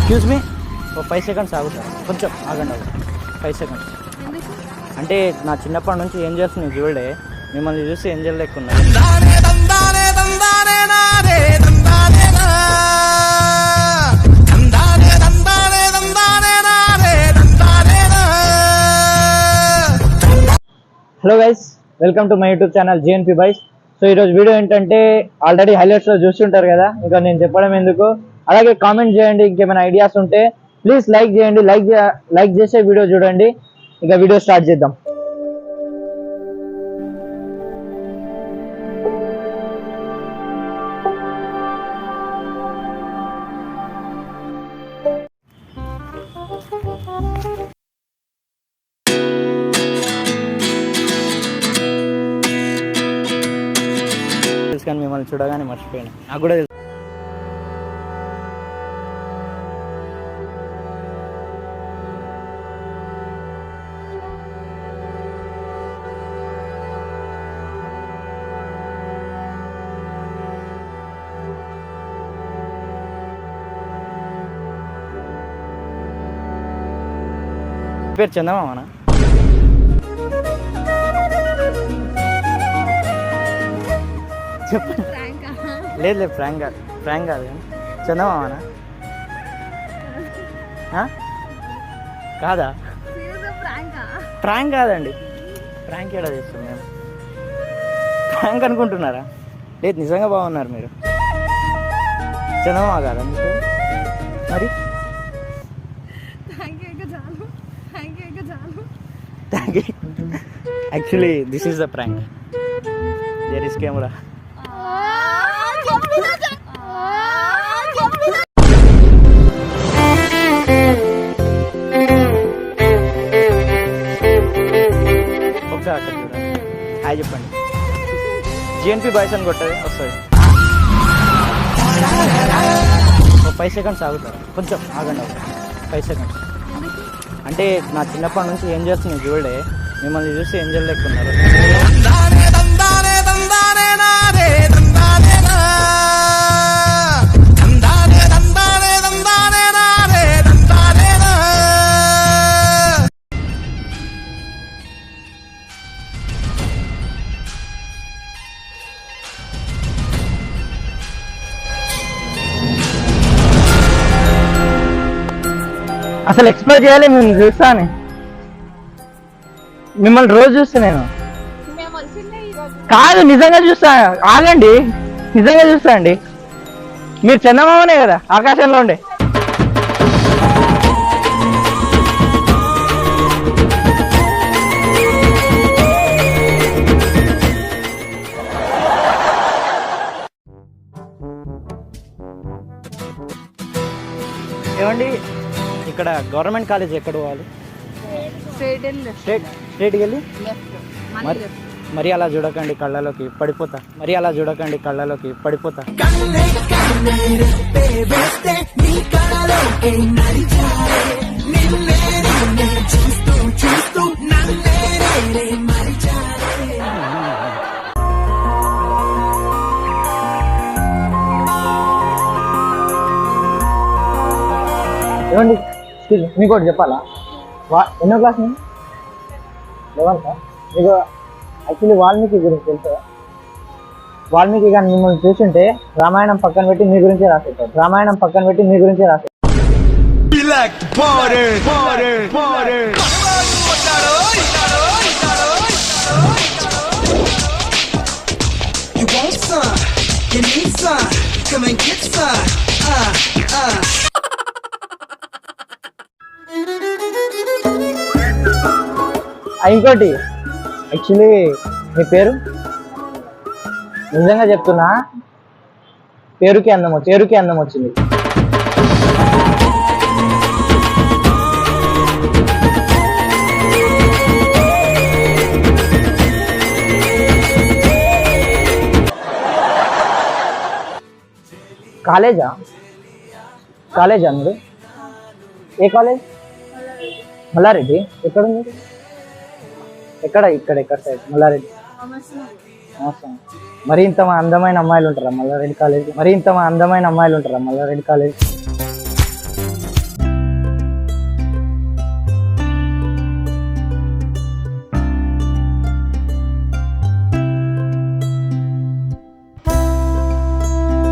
Excuse me, ఓ 5 seconds ఆగుతారు, కొంచెం ఆగండి. 5 seconds అంటే నా చిన్నప్పటి నుంచి ఏం చేస్తున్నాయి చూడే, మిమ్మల్ని చూసి ఏం చేయలేకున్నా. Hello guys, welcome to my YouTube channel JNP boys. So ఈరోజు వీడియో ఏంటంటే ఆల్రెడీ హైలైట్స్లో చూస్తుంటారు కదా, ఇంకా నేను చెప్పడం ఎందుకు. అలాగే కామెంట్ చేయండి, ఇంకేమైనా ఐడియాస్ ఉంటే ప్లీజ్ లైక్ చేయండి. లైక్ చేసే వీడియో చూడండి. ఇక వీడియో స్టార్ట్ చేద్దాం. కానీ మిమ్మల్ని చూడగానే మర్చిపోయాను, నాకు కూడా తెలుసు. పేరు చందమామనా? చెప్పండి. లేదు ఫ్రాంక్ కాదు, ఫ్రాంక్ కాదు కానీ చందమామనా? కాదా? ఫ్రాంక్ కాదండి, ఫ్రాంక్ ఏడా చేస్తాం మేము? ఫ్రాంక్ అనుకుంటున్నారా? లేదు, నిజంగా బాగున్నారు మీరు. చందమామ కాదా మీకు? మరి actually this is the prank. There is camera. ఒకసారి అక్కడ చూడండి, హాయ్ చెప్పండి. జేఎన్పీ బాయ్స్ అని కొట్టది వస్తుంది. ఒక 5 సెకండ్స్ ఆగుతారు, కొంచెం ఆగండి. 5 సెకండ్స్ అంటే నా చిన్నప్పటి నుంచి ఏం చేస్తున్నాయి చూడే, మిమ్మల్ని చూసి ఏం చేయలేకున్నారు. అసలు ఎక్స్ప్లోర్ చేయాలి, మేము చూస్తాను. మిమ్మల్ని రోజు చూస్తా నేను. కాదు, నిజంగా చూస్తా. ఆగండి, నిజంగా చూస్తా అండి. మీరు చందమామనే కదా ఆకాశంలో ఉండే? ఏమండి, ఇక్కడ గవర్నమెంట్ కాలేజ్ ఎక్కడ పోవాలి? స్ట్రైట్కి వెళ్ళి మరి అలా చూడకండి కళ్ళలోకి పడిపోతా. మరి అలా చూడకండి కళ్ళలోకి పడిపోతా. ఏమండి, మీకు ఒకటి చెప్పాలా? ఎన్నో క్లాస్ నేను? 11th. మీకు యాక్చువల్లీ వాల్మీకి గురించి తెలుసా? వాల్మీకి కానీ మిమ్మల్ని చూస్తుంటే రామాయణం పక్కన పెట్టి మీ గురించే రాసేటారు. రామాయణం పక్కన పెట్టి మీ గురించే రాసేటారు. ఇంకోటి, యాక్చువల్లీ మీ పేరు? నిజంగా చెప్తున్నా, పేరుకి అందం వచ్చింది. కాలేజా మీరు? ఏ కాలేజ్? మల్లారెడ్డి. ఎక్కడ ఉంది? ఎక్కడ సైడ్? మల్లారెడ్డి. మరి ఇంత అందమైన అమ్మాయిలు ఉంటారా మల్లారెడ్డి కాలేజ్?